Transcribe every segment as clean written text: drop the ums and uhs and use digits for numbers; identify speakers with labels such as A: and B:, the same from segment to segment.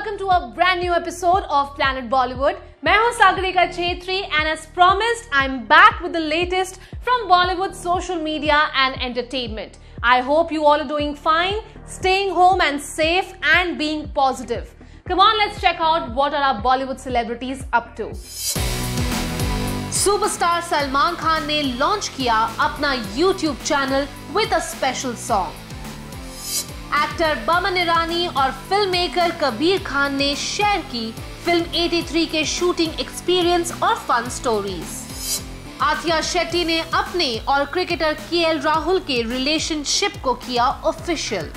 A: welcome to a brand new episode of Planet Bollywood. मैं हूँ Sagarika Chhetri and as promised, I'm back with the latest from Bollywood social media and entertainment. I hope you all are doing fine, staying home and safe and being positive. Come on, let's check out what are our Bollywood celebrities up to. Superstar Salman Khan ने launch किया अपना YouTube channel with a special song. Actor Boman Irani और film maker Kabir Khan ने share की film 83 के shooting experience और fun stories. Athiya Shetty ने अपने और क्रिकेटर केएल राहुल के रिलेशनशिप को किया ऑफिशियल।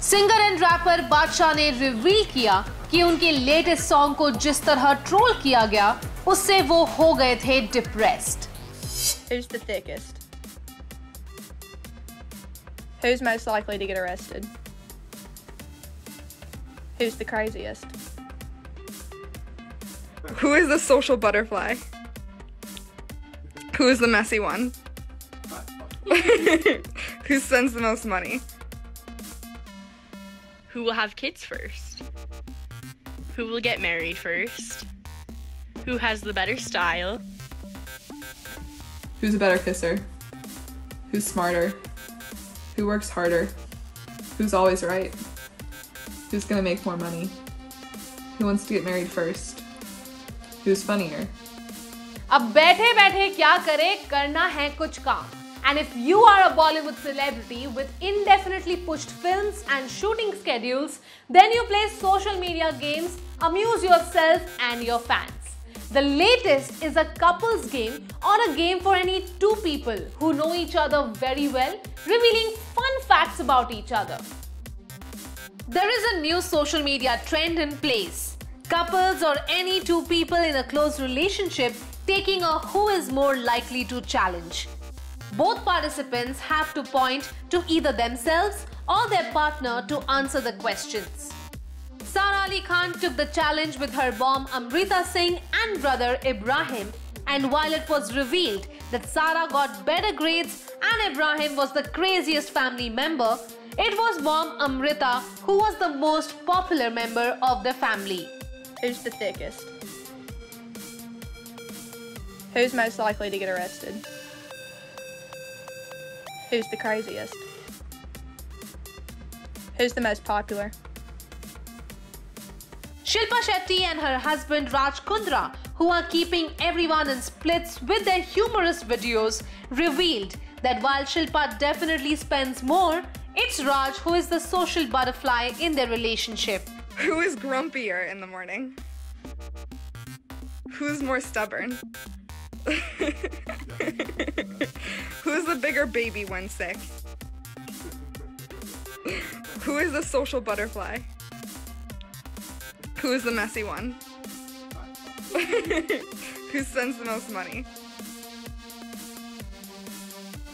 A: सिंगर एंड रैपर बादशाह ने रिवील किया कि उनके लेटेस्ट सॉन्ग को जिस तरह ट्रोल किया गया उससे वो हो गए थे depressed.
B: Who's the thickest? Who's most likely to get arrested? Who's the craziest?
C: Who is the social butterfly? Who is the messy one? Who spends the most money?
D: Who will have kids first? Who will get married first? Who has the better style?
E: Who's a better kisser? Who's smarter? Who works harder? Who's always right? Who's gonna make more money? Who wants to get married first? Who's funnier?
A: अब बैठे बैठे क्या करे, करना है कुछ काम. And if you are a Bollywood celebrity with indefinitely pushed films and shooting schedules, then you play social media games, amuse yourself and your fans. The latest is a couples game or a game for any two people who know each other very well, revealing fun facts about each other. There is a new social media trend in place. Couples or any two people in a close relationship taking a who is more likely to challenge. Both participants have to point to either themselves or their partner to answer the questions. Sara Ali Khan took the challenge with her mom Amrita Singh and brother Ibrahim, and while it was revealed that Sara got better grades and Ibrahim was the craziest family member, it was mom Amrita who was the most popular member of the family.
B: Who's the thickest? Who's most likely to get arrested? Who's the craziest? Who's the most popular?
A: Shilpa Shetty and her husband Raj Kundra, who are keeping everyone in splits with their humorous videos, revealed that while Shilpa definitely spends more, it's Raj who is the social butterfly in their relationship.
C: Who is grumpier in the morning? Who's more stubborn? Who's the bigger baby when sick? Who is the social butterfly? Who is the messy one? Who spends the most money?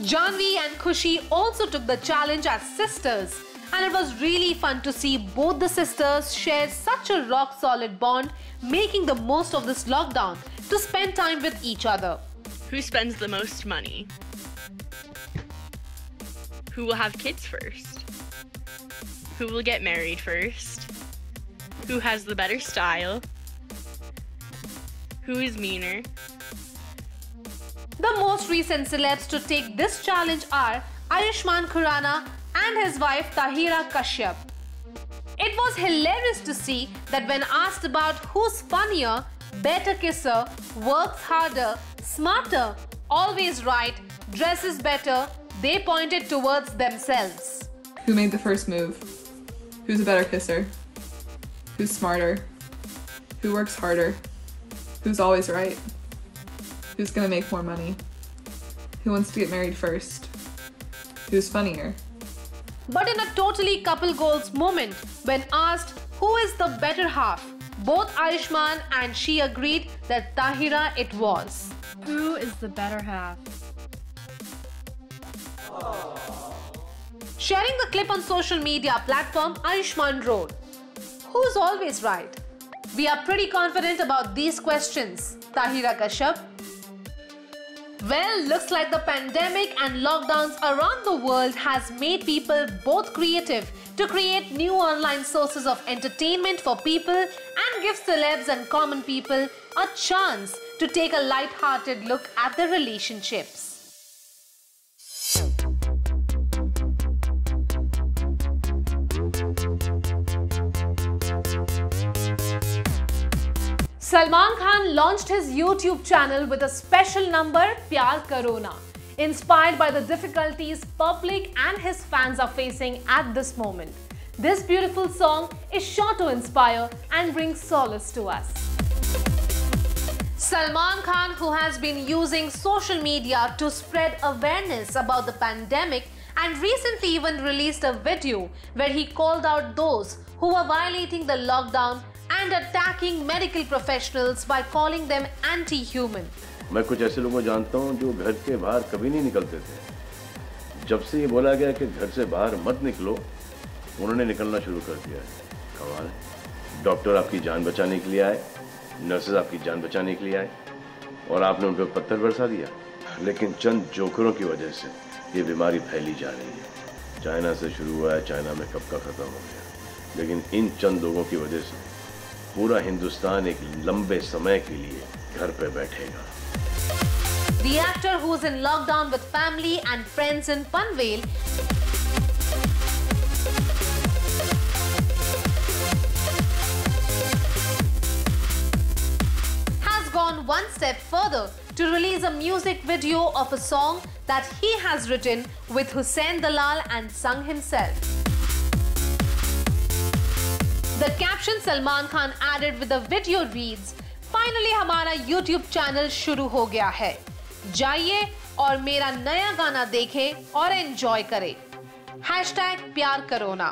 A: Janhvi and Khushi also took the challenge as sisters, and it was really fun to see both the sisters share such a rock-solid bond, making the most of this lockdown to spend time with each other.
D: Who spends the most money? Who will have kids first? Who will get married first? Who has the better style? Who is meaner?
A: The most recent celebs to take this challenge are Ayushmann Khurrana and his wife Tahira Kashyap. It was hilarious to see that when asked about who's funnier, better kisser, works harder, smarter, always right, dresses better, they pointed towards themselves.
E: Who made the first move? Who's a better kisser? Who's smarter? Who works harder? Who's always right? Who's gonna make more money? Who wants to get married first? Who's funnier?
A: But in a totally couple goals moment, when asked who is the better half, both Ayushmann and she agreed that Tahira it was.
F: Who is the better half?
A: Sharing the clip on social media platform, Ayushmann wrote, "Who's always right? We are pretty confident about these questions, Tahira Kashyap." Well, looks like the pandemic and lockdowns around the world has made people both creative to create new online sources of entertainment for people and give celebs and common people a chance to take a light-hearted look at their relationships. Salman Khan launched his YouTube channel with a special number, Pyar Karo Na, inspired by the difficulties public and his fans are facing at this moment. This beautiful song is sure to inspire and bring solace to us. Salman Khan, who has been using social media to spread awareness about the pandemic and recently even released a video where he called out those who were violating the lockdown and attacking medical professionals by calling them anti-human.
G: मैं कुछ ऐसे लोगों को जानता हूं जो घर के बाहर कभी नहीं निकलते थे। जब से ये बोला गया कि घर से बाहर मत निकलो, उन्होंने निकलना शुरू कर दिया है। कमाल है। डॉक्टर आपकी जान बचाने के लिए आए, नर्सेज आपकी जान बचाने के लिए आए और आपने उन पर पत्थर बरसा दिया। लेकिन चंद जोकरों की वजह से ये बीमारी फैली जा रही है। चाइना से शुरू हुआ है, चाइना में कब का खत्म हो गया। लेकिन इन चंद लोगों की वजह से पूरा हिंदुस्तान एक लंबे समय के लिए घर पे बैठेगा।
A: The actor who is in lockdown with family and friends in Panvel has gone one step further to release a music video of a song that he has written with Hussain Dalal and sung himself. The caption Salman Khan added with the video reads, "Finally हमारा YouTube channel शुरू हो गया है। जाइए और मेरा नया गाना देखें और एंजॉय करें। #प्यार करो ना."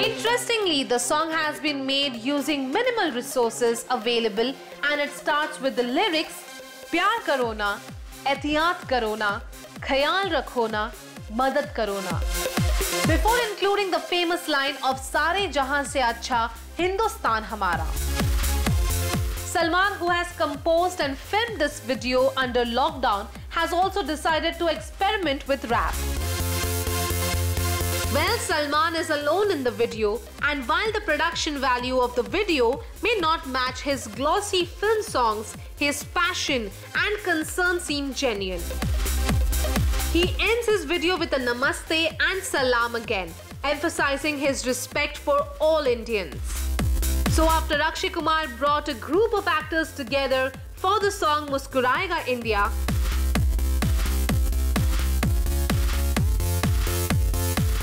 A: Interestingly, the song has been made using minimal resources available and it starts with the lyrics, "प्यार करो ना, एहतियात करो ना, ख्याल रखो ना, मदद करो ना," before including the famous line of "सारे जहां से अच्छा हिंदुस्तान हमारा." Salman, who has composed and filmed this video under lockdown, has also decided to experiment with rap. Well, Salman is alone in the video, and while the production value of the video may not match his glossy film songs, his passion and concern seem genuine. He ends his video with a namaste and salam again, emphasizing his respect for all Indians. So after Akshay Kumar brought a group of actors together for the song Muskurayega India,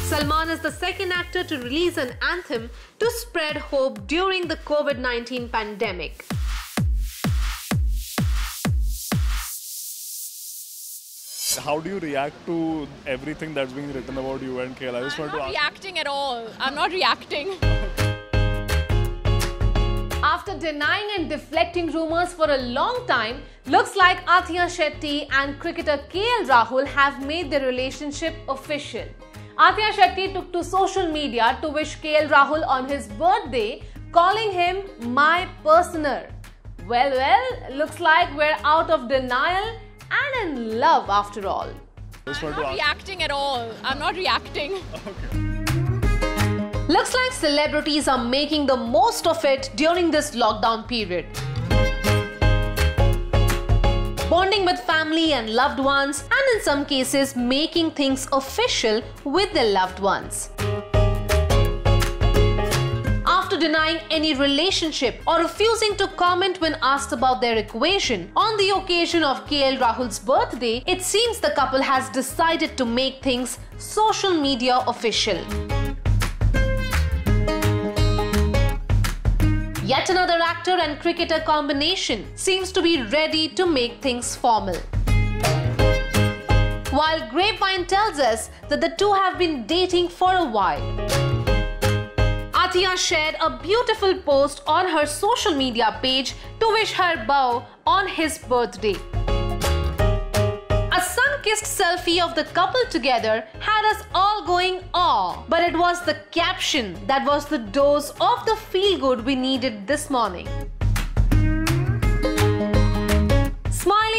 A: Salman is the second actor to release an anthem to spread hope during the COVID-19 pandemic.
H: How do you react to everything that's being written about you and KL? I just want to ask.
I: I'm not reacting at all. I'm not reacting.
A: After denying and deflecting rumors for a long time, looks like Atiya Shetty and cricketer KL Rahul have made their relationship official. Atiya Shetty took to social media to wish KL Rahul on his birthday, calling him "my personer." Well, looks like we're out of denial and in love after all.
I: I'm not reacting at all. I'm not reacting.
A: Looks like celebrities are making the most of it during this lockdown period. Bonding with family and loved ones, and in some cases making things official with their loved ones. After denying any relationship or refusing to comment when asked about their equation on the occasion of KL Rahul's birthday, it seems the couple has decided to make things social media official. Yet another actor and cricketer combination seems to be ready to make things formal. While Grapevine tells us that the two have been dating for a while. Atiya shared a beautiful post on her social media page to wish her beau on his birthday. A sun-kissed selfie of the couple together had us all going awe, but it was the caption that was the dose of the feel-good we needed this morning.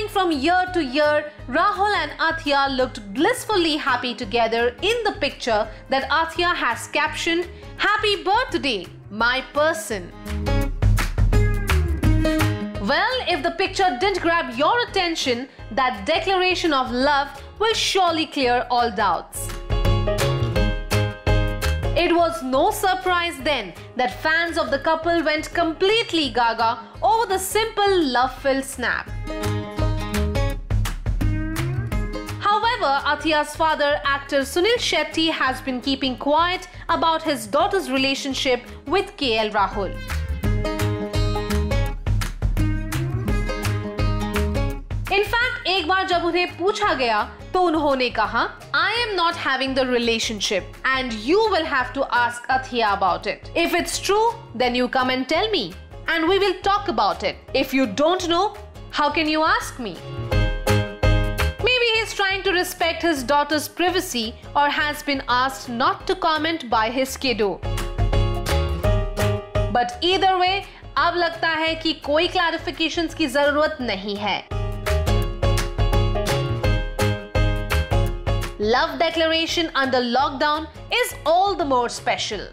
A: Moving from year to year, Rahul and Athia looked blissfully happy together in the picture that Athia has captioned, "Happy birthday, my person." Well, if the picture didn't grab your attention, that declaration of love will surely clear all doubts. It was no surprise then that fans of the couple went completely gaga over the simple love-filled snap. However, Athia's father, actor Sunil Shetty, has been keeping quiet about his daughter's relationship with KL Rahul. In fact, एक बार जब उन्हें पूछा गया तो उन्होंने कहा, "I am not having the relationship and you will have to ask Athia about it. If it's true, then you come and tell me and we will talk about it. If you don't know, how can you ask me?" Maybe he's trying to respect his daughter's privacy or has been asked not to comment by his kiddo. But either way, अब लगता है कि कोई clarifications की जरूरत नहीं है. Love declaration under lockdown is all the more special.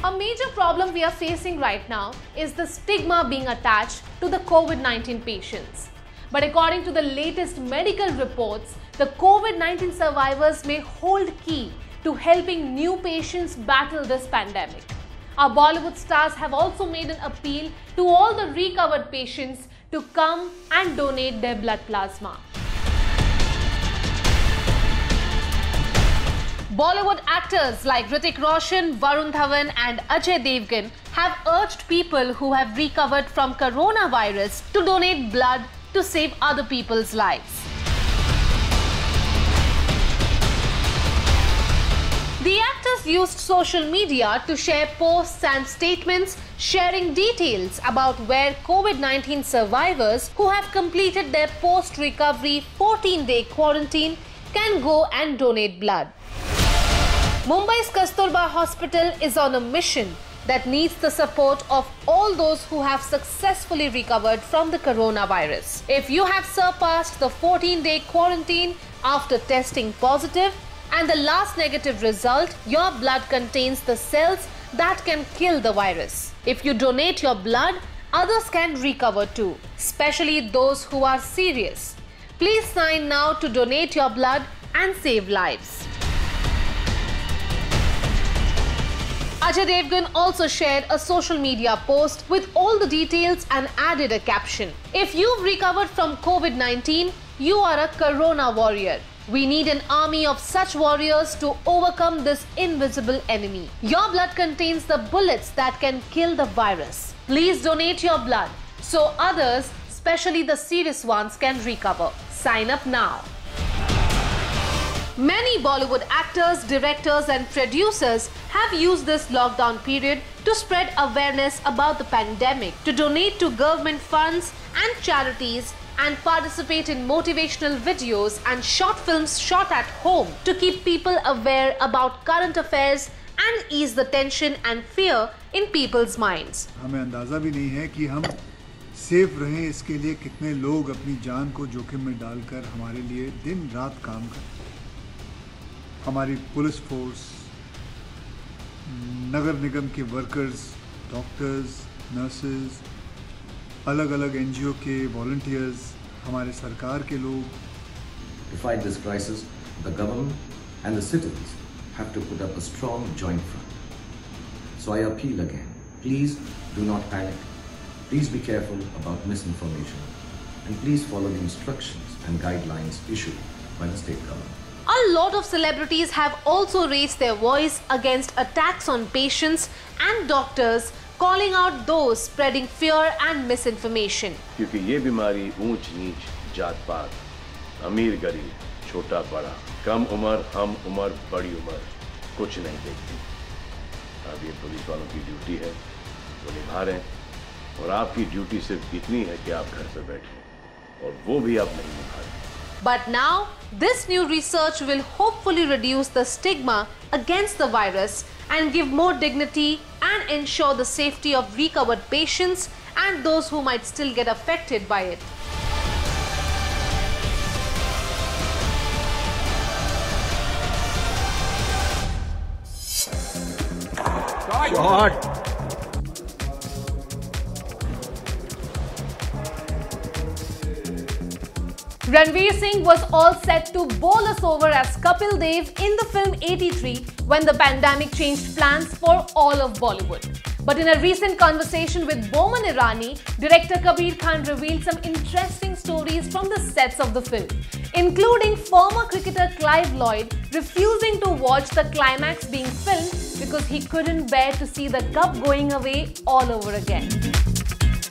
A: A major problem we are facing right now is the stigma being attached to the COVID-19 patients. But according to the latest medical reports, the COVID-19 survivors may hold key to helping new patients battle this pandemic. Our Bollywood stars have also made an appeal to all the recovered patients to come and donate their blood plasma. Bollywood actors like Hrithik Roshan, Varun Dhawan and Ajay Devgan have urged people who have recovered from coronavirus to donate blood to save other people's lives. The actors used social media to share posts and statements sharing details about where COVID-19 survivors who have completed their post-recovery 14-day quarantine can go and donate blood. Mumbai's Kasturba Hospital is on a mission that needs the support of all those who have successfully recovered from the coronavirus. If you have surpassed the 14-day quarantine after testing positive and the last negative result, your blood contains the cells that can kill the virus. If you donate your blood, others can recover too, especially those who are serious. Please sign now to donate your blood and save lives. Ajay Devgan also shared a social media post with all the details and added a caption. If you've recovered from COVID-19, you are a corona warrior. We need an army of such warriors to overcome this invisible enemy. Your blood contains the bullets that can kill the virus. Please donate your blood so others, especially the serious ones, can recover. Sign up now. Many Bollywood actors, directors and producers have used this lockdown period to spread awareness about the pandemic, to donate to government funds and charities, and participate in motivational videos and short films shot at home to keep people aware about current affairs and ease the tension and fear in people's minds.
J: हमें अंदाजा भी नहीं है कि हम safe रहें, इसके लिए कितने लोग अपनी जान को जोखिम में डालकर हमारे लिए दिन रात काम करते हैं। हमारी पुलिस फोर्स, नगर निगम के वर्कर्स, डॉक्टर्स, नर्सेज, अलग-अलग एनजीओ के वॉलंटियर्स, हमारे सरकार के लोग।
K: To fight this crisis, the government and the citizens have to put up a strong joint front. So I appeal again, please do not panic. Please be careful about misinformation and please follow the instructions and guidelines issued by the state government.
A: A lot of celebrities have also raised their voice against attacks on patients and doctors, calling out those spreading fear and misinformation.
G: क्योंकि ये बीमारी ऊंच नीच, जात पात, अमीर गरीब, छोटा बड़ा, कम उम्र, हम उम्र, बड़ी उम्र कुछ नहीं देखती। अब ये पुलिस वालों की ड्यूटी है, वो निभा रहे हैं और आपकी ड्यूटी सिर्फ इतनी है कि आप घर पे बैठें और वो भी आप नहीं निभा रहे।
A: But now, this new research will hopefully reduce the stigma against the virus and give more dignity and ensure the safety of recovered patients and those who might still get affected by it.
L: Shot.
A: Ranveer Singh was all set to bowl us over as Kapil Dev in the film 83 when the pandemic changed plans for all of Bollywood. But in a recent conversation with Boman Irani, director Kabir Khan revealed some interesting stories from the sets of the film, including former cricketer Clive Lloyd refusing to watch the climax being filmed because he couldn't bear to see the cup going away all over again.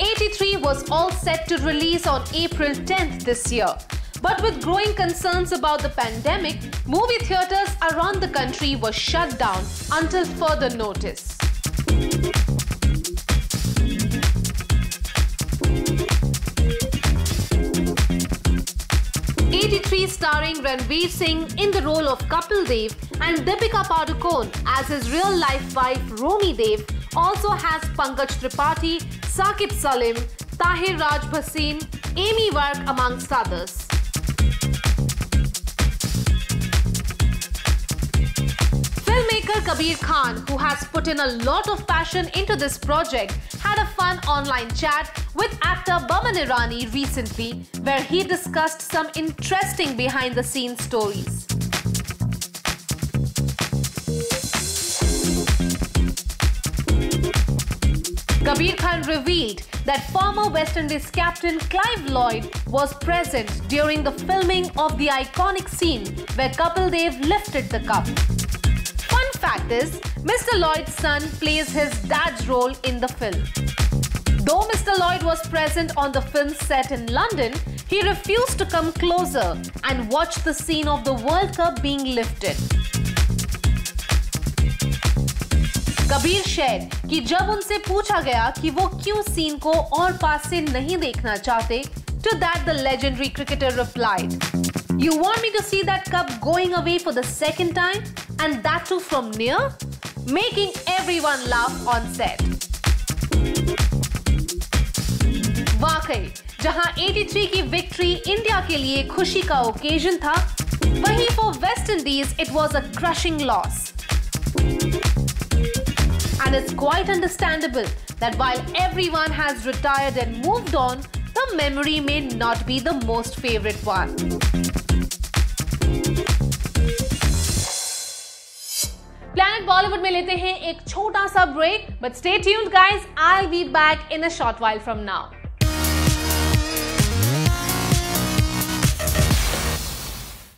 A: 83 was all set to release on April 10th this year. But with growing concerns about the pandemic, movie theatres around the country were shut down until further notice. '83 starring Ranveer Singh in the role of Kapil Dev and Deepika Padukone as his real-life wife Romi Dev also has Pankaj Tripathi, Saqib Salim, Tahir Raj Bhasin, Amy Vark amongst others. Filmmaker Kabir Khan, who has put in a lot of passion into this project, had a fun online chat with actor Boman Irani recently, where he discussed some interesting behind-the-scenes stories. Kabir Khan revealed that former West Indies captain Clive Lloyd was present during the filming of the iconic scene where Kapil Dev lifted the cup. Fun fact is, Mr. Lloyd's son plays his dad's role in the film. Though Mr. Lloyd was present on the film set in London, he refused to come closer and watch the scene of the World Cup being lifted. Kabir shared कि जब उनसे पूछा गया कि वो क्यों scene को और पास से नहीं देखना चाहते, to that the legendary cricketer replied, "You want me to see that cup going away for the second time, and that too from near?" Making everyone laugh on set. वाकई जहां 83 की विक्ट्री इंडिया के लिए खुशी का occasion था, वहीं for West Indies it was a crushing loss. And it's quite understandable that while everyone has retired and moved on, the memory may not be the most favorite one. Planet Bollywood में लेते हैं एक छोटा सा break, but stay tuned guys, I'll be back in a short while from now.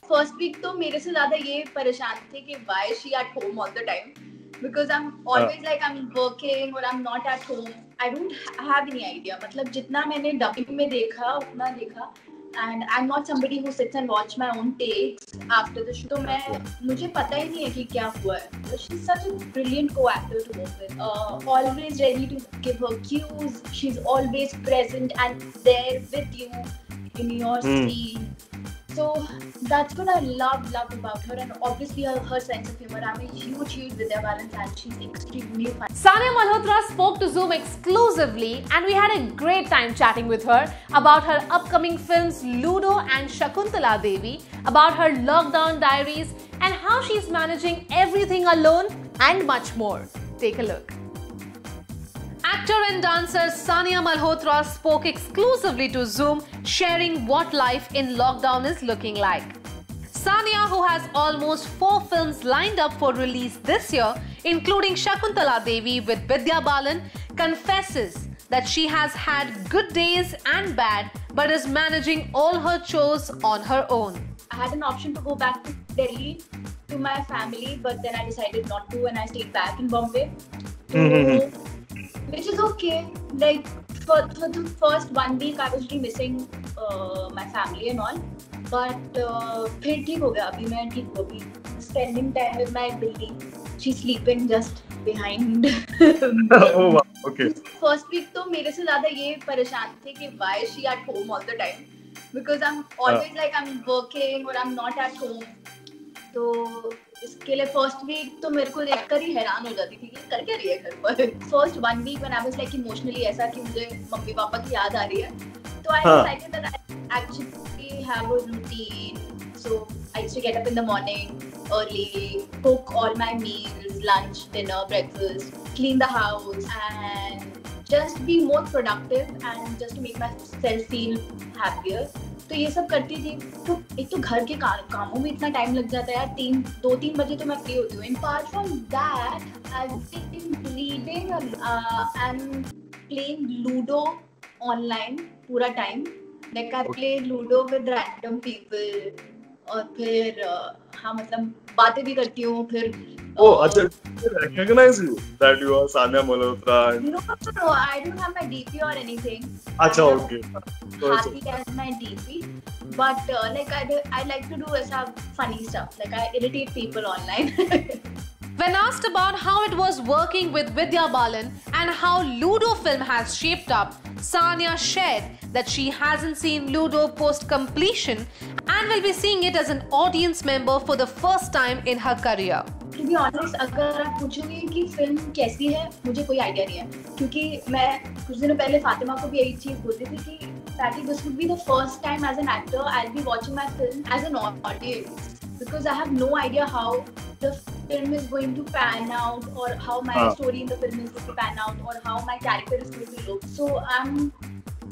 M: First week तो मेरे से ज़्यादा ये परेशान थे कि why is she at home all the time? Because I'm always like I'm working or I'm not at home. I don't have any idea. मतलब जितना मैंने dubbing में देखा उतना देखा. And I'm not somebody who sits and watch my own takes after the show. तो मुझे पता ही नहीं है कि क्या हुआ है. So she's such a brilliant co-actor to work with. Always ready to give her cues. She's always present and there with you in your scene. So that's what I love about her, and obviously her sense of humor. I'm a huge Vidya Balan fan. She's extremely fun.
A: Sania Malhotra spoke to Zoom exclusively, and we had a great time chatting with her about her upcoming films Ludo and Shakuntala Devi, about her lockdown diaries, and how she's managing everything alone, and much more. Take a look. Actor and dancer Sania Malhotra spoke exclusively to Zoom, sharing what life in lockdown is looking like. Sania, who has almost 4 films lined up for release this year, including Shakuntala Devi with Vidya Balan, confesses that she has had good days and bad, but is managing all her chores on her own.
M: I had an option to go back to Delhi to my family, but then I decided not to, and I stayed back in Bombay. Which is okay. Like for the first 1 week, I was really missing my family and all. But फिर ठीक हो गया. अभी मैं ठीक हो गई. Spending time with my baby. She's sleeping just behind.
L: Oh wow. Okay.
M: First week तो मेरे से ज़्यादा ये परेशान थे कि why is she at home all the time? because I'm always like I'm working or I'm not at home. तो इसके लिए फर्स्ट वीक तो मेरे को देखकर ही हैरान हो जाती थी कि कर क्या रही है घर पर. First 1 week when I was like emotionally ऐसा कि मुझे मम्मी पापा की याद आ रही है, तो I decided that I actually have a routine. So I used to get up in the morning early, cook all my meals, lunch, dinner, breakfast, clean the house, and just be more productive and just to make myself feel happier. तो ये सब करती थी. तो एक तो घर के कामों में इतना टाइम लग जाता है यार. 2-3 बजे तो मैं फ्री होती हूँ. Apart from that, I've been reading and playing Ludo online पूरा time. Like I play Ludo with random people. और फिर हाँ मतलब बातें भी करती हूँ. फिर
H: अच्छा, recognize you that you are Sania Malhotra.
M: No, I don't have my DP or anything.
H: अच्छा, okay.
M: Happy as my DP, but like I like to do some funny stuff. Like I irritate people online.
A: When asked about how it was working with Vidya Balan and how Ludo film has shaped up, Sania shared that she hasn't seen Ludo post completion and will be seeing it as an audience member for the first time in her career.
M: To be honest, अगर आप पूछोगे कि film कैसी है, मुझे कोई idea नहीं है, क्योंकि मैं कुछ दिनों पहले फातिमा को भी यही चीज बोलती थी कि Patty, this would be the first time as an actor I'll be watching my film as an audience, because I have no idea how the film is going to pan out or how my story in the film is going to pan out or how my character is going to look. So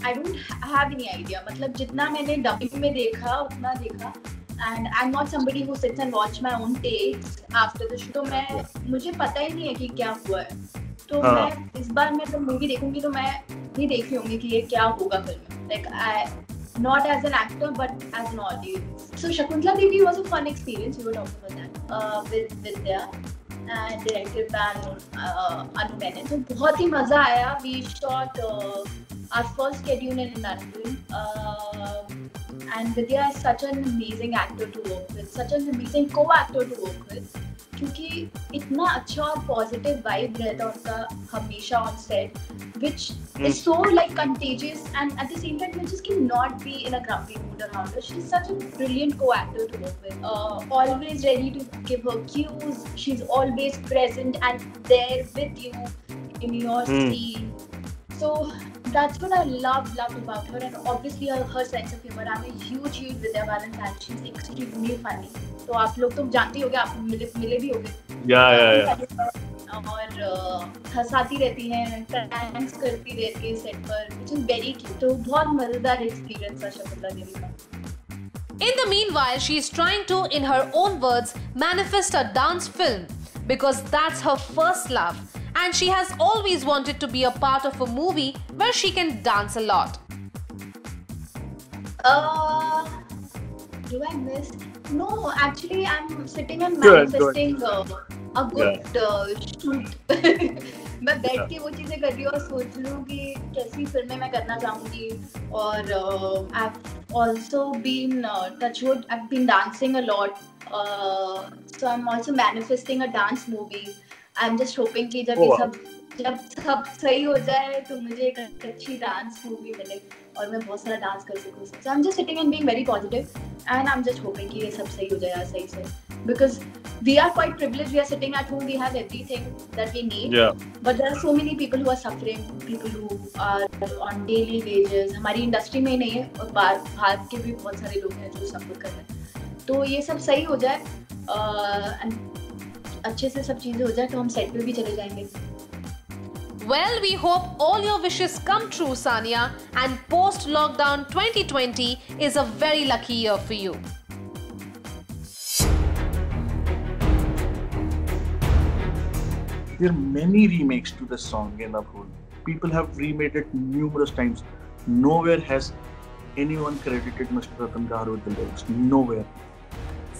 M: I don't have any idea. मतलब जितना मैंने dubbing में देखा उतना देखा. And I'm not somebody who sits and watch my own takes after the show. तो मुझे पता ही नहीं है कि क्या हुआ है. तो मैं इस बार मैं जब मूवी देखूंगी तो मैं नहीं देख रही होंगी कि ये क्या होगा फिल्म में. Like not as an actor but as an audience. So Shakuntala Devi was a fun experience. We were talking about that with Vidya and directed by Anu Menon. तो बहुत ही मजा आया. We shot our first schedule in London. And Vidya is such an amazing actor to work with, such an amazing co-actor to work with, क्योंकि इतना अच्छा और positive vibe रहता है उनका हमेशा on set, which is so like contagious, and at the same time you just cannot be in a grumpy mood around her. She's such a brilliant co-actor to work with, always ready to give her cues. She's always present and there with you in your scene. So that's what I loved about her, and obviously her sense of humor. I'm a huge Vidya Balan fan. She's extremely funny. तो आप लोग तो जानते ही होंगे, आप मिले भी होंगे.
H: Yeah.
M: और हंसाती रहती हैं, प्रैंक्स करती रहती है सेट पर, which is very cute. तो बहुत मजेदार एक्सपीरियंस था शकुंतला देवी का.
A: In the meanwhile, she is trying to, in her own words, manifest a dance film because that's her first love. And she has always wanted to be a part of a movie where she can dance a lot.
M: Do I miss? No, actually I'm sitting and manifesting a good shoot. मैं बैठ के वो चीजें कर रही हूँ और सोच रही हूँ कि कैसी फिल्में मैं करना चाहूँगी. और I've also been touch wood, I've been dancing a lot. So I'm also manifesting a dance movie. I'm just hoping कि जब सब सही हो जाए तो मुझे एक अच्छी डांस मूवी मिले और मैं बहुत सारा डांस कर सकूँ. So I'm just sitting and being very positive, and I'm just hoping कि ये सब सही हो जाए सही से, because we are quite privileged. We are sitting at home. We have everything that we need. Yeah. But there are so many people who are suffering. People who are on daily wages. हमारी industry में ही नहीं है और बाहर के भी बहुत सारे लोग हैं जो सफर कर रहे हैं. तो ये सब सही हो जाए अच्छे से सब चीजें हो जाए तो हम सेट पे भी चले जाएंगे.
A: Well, we hope all your wishes come true, Sania, and post-lockdown 2020 is a very lucky year for you.
L: There are many remakes to the song Genda Phul. People have remade it numerous times. Nowhere has anyone credited Mr. Ratan Kahar with the lyrics. Nowhere.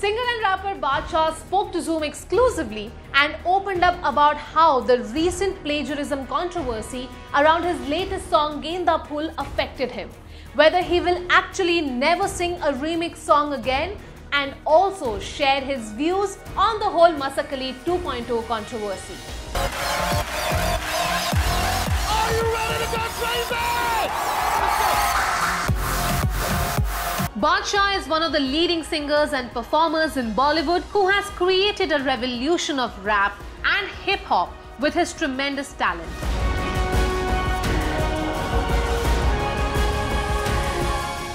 A: Singer and rapper Badshah spoke to Zoom exclusively and opened up about how the recent plagiarism controversy around his latest song Genda Phul affected him, whether he will actually never sing a remix song again, and also shared his views on the whole Masakali 2.0 controversy.
N: Are you ready to go crazy?
A: Badshah is one of the leading singers and performers in Bollywood who has created a revolution of rap and hip-hop with his tremendous talent.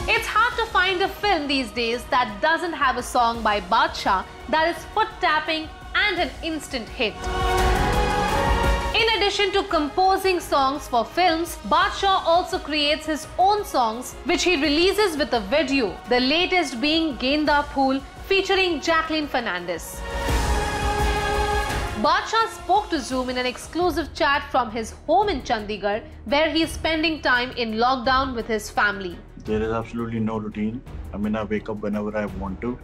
A: It's hard to find a film these days that doesn't have a song by Badshah that is foot-tapping and an instant hit. In addition to composing songs for films, Badshah also creates his own songs which he releases with a video, the latest being Genda Phool featuring Jacqueline Fernandez. Badshah spoke to Zoom in an exclusive chat from his home in Chandigarh where he is spending time in lockdown with his family.
L: There is absolutely no routine. I mean, I wake up whenever I want to.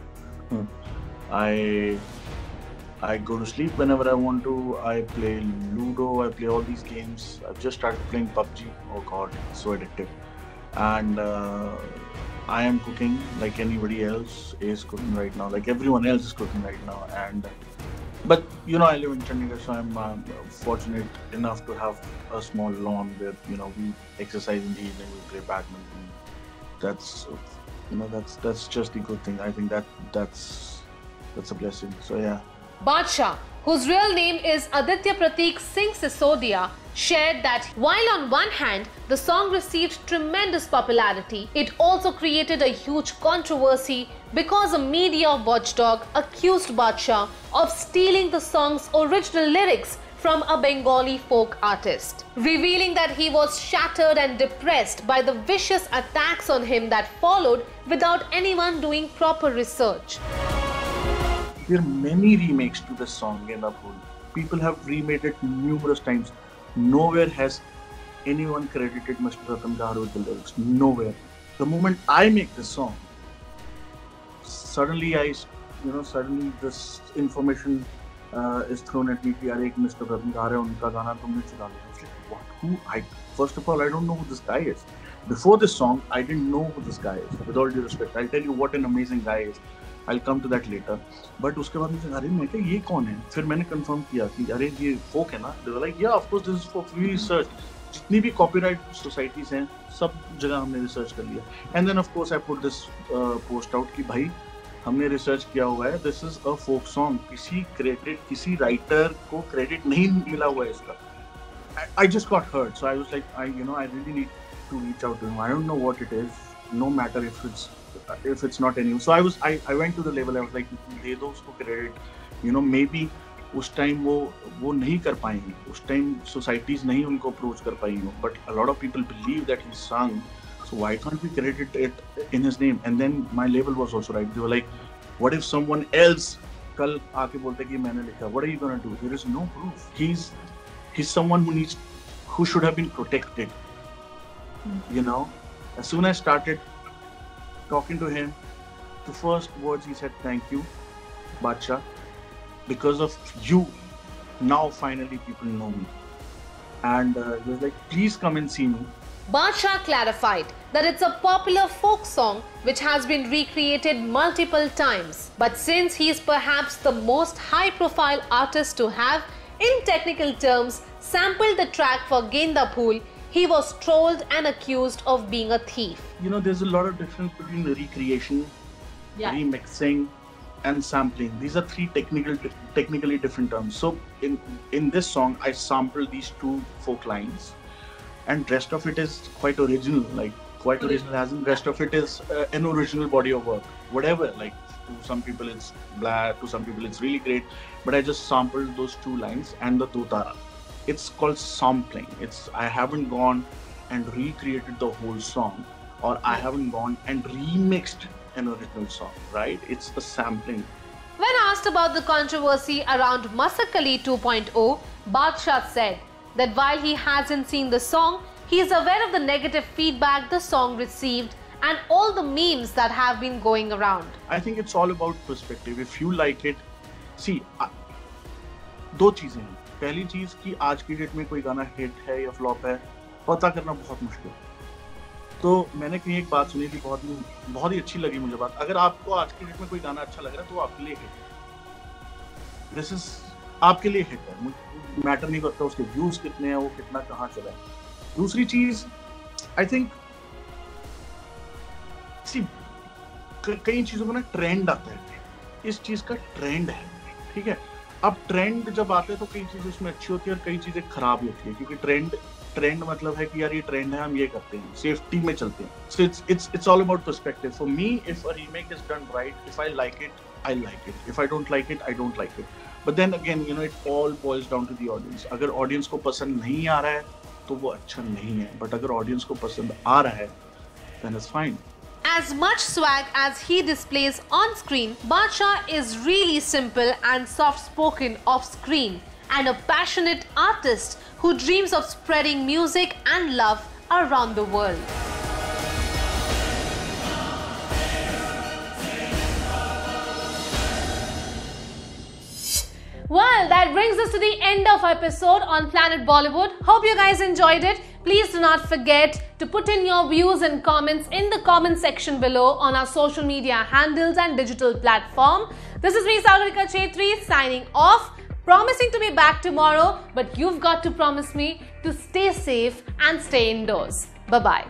L: I go to sleep whenever I want to. I play Ludo, I play all these games. I've just started playing PUBG. Oh god, so addictive. And I am cooking like anybody else is cooking right now. Like everyone else is cooking right now. But you know, I live in Chandigarh, so I'm fortunate enough to have a small lawn where, you know, we exercise in the evening, we play badminton. That's, you know, that's just a good thing. I think that's a blessing. So yeah.
A: Badshah, whose real name is Aditya Prateek Singh Sisodia, shared that while on one hand the song received tremendous popularity, it also created a huge controversy because a media watchdog accused Badshah of stealing the song's original lyrics from a Bengali folk artist, revealing that he was shattered and depressed by the vicious attacks on him that followed without anyone doing proper research.
L: There are many remakes to this song, Genda Phool. People have remade it numerous times. Nowhere has anyone credited Mr. Ratan Gahar with the lyrics. Nowhere. The moment I make this song, suddenly this information is thrown at me. Mr. Ratan Gahar hai, unka gana tumne chura liya. I was like, what? First of all, I don't know who this guy is. Before this song, I didn't know who this guy is. With all due respect, I'll tell you what an amazing guy is. I'll come to that later. But उसके बाद मुझे अरे मैं क्या ये कौन है? फिर मैंने कंफर्म किया कि अरे ये folk है ना? They were like, yeah, of course this is folk. We researched. जितनी भी copyright societies हैं, सब जगह हमने research कर लिया. And then of course I put this post out कि भाई हमने research किया हुआ है. This is a folk song. किसी writer को credit नहीं मिला हुआ है इसका. I just got hurt. So I was like, I really need to reach out to him. I don't know what it is. No matter if it's not any. So I went to the label. I was like, दे दो उसको credit. You know, maybe उस time वो नहीं कर पाएंगे. उस time societies नहीं उनको approach कर पाएंगे. But a lot of people believe that he sung. So why can't we credit it in his name? And then my label was also right. They were like, what if someone else कल आके बोलते कि मैंने लिखा? What are you gonna do? There is no proof. He's someone who should have been protected. You know, as soon as I started talking to him, the first words he said, thank you, Badshah. Because of you, now finally people know me. And he was like, please come and see me.
A: Badshah clarified that it's a popular folk song which has been recreated multiple times. But since he is perhaps the most high-profile artist to have, in technical terms, sampled the track for Genda Phool, he was trolled and accused of being a thief.
L: You know, there's a lot of difference between recreation, remixing, and sampling. These are three technically different terms. So in this song, I sampled these two folk lines, and rest of it is quite original. Like quite original, as in rest of it is an original body of work. Whatever, like to some people it's blah, to some people it's really great. But I just sampled those two lines and the Tutara. It's called sampling. I haven't gone and recreated the whole song, or I haven't gone and remixed an original song, right? It's a sampling.
A: When asked about the controversy around Masakali 2.0, Badshah said that while he hasn't seen the song, he is aware of the negative feedback the song received and all the memes that have been going around.
L: I think it's all about perspective. If you like it, see, दो चीजें हैं. पहली चीज कि आज की date में कोई गाना हिट है या फ्लॉप है पता करना बहुत मुश्किल. तो मैंने कहीं एक बात सुनी थी, बहुत ही अच्छी लगी मुझे बात. अगर आपको आज की डेट में कोई गाना अच्छा लग रहा है तो आपके लिए हिट. दिस इज आपके लिए हिट है. मैटर नहीं करता उसके व्यूज कितने हैं, वो कितना कहाँ चला है. दूसरी चीज, आई थिंक सी कई चीजों में ना ट्रेंड आता है, इस चीज का ट्रेंड है, ठीक है। अब ट्रेंड जब आते हैं तो कई चीजें उसमें अच्छी होती है और कई चीजें खराब होती है, क्योंकि ट्रेंड मतलब है कि यार ये ट्रेंड है, हम ये करते हैं, सेफ्टी में चलते हैं। So it's all about perspective. For me, if a remake is done right, if I like it, I like it, if I don't like it, I don't like it. But then again, you know, it all boils down to the audience. अगर audience को पसंद नहीं आ रहा है तो वो अच्छा नहीं है, बट अगर ऑडियंस को पसंद आ रहा है then it's fine.
A: As much swag as he displays on screen, Badshah is really simple and soft-spoken off screen, and a passionate artist who dreams of spreading music and love around the world. Well, that brings us to the end of our episode on Planet Bollywood. Hope you guys enjoyed it. Please do not forget to put in your views and comments in the comment section below on our social media handles and digital platform. This is me, Sagarika Chetri, signing off, promising to be back tomorrow, but you've got to promise me to stay safe and stay indoors. Bye-bye.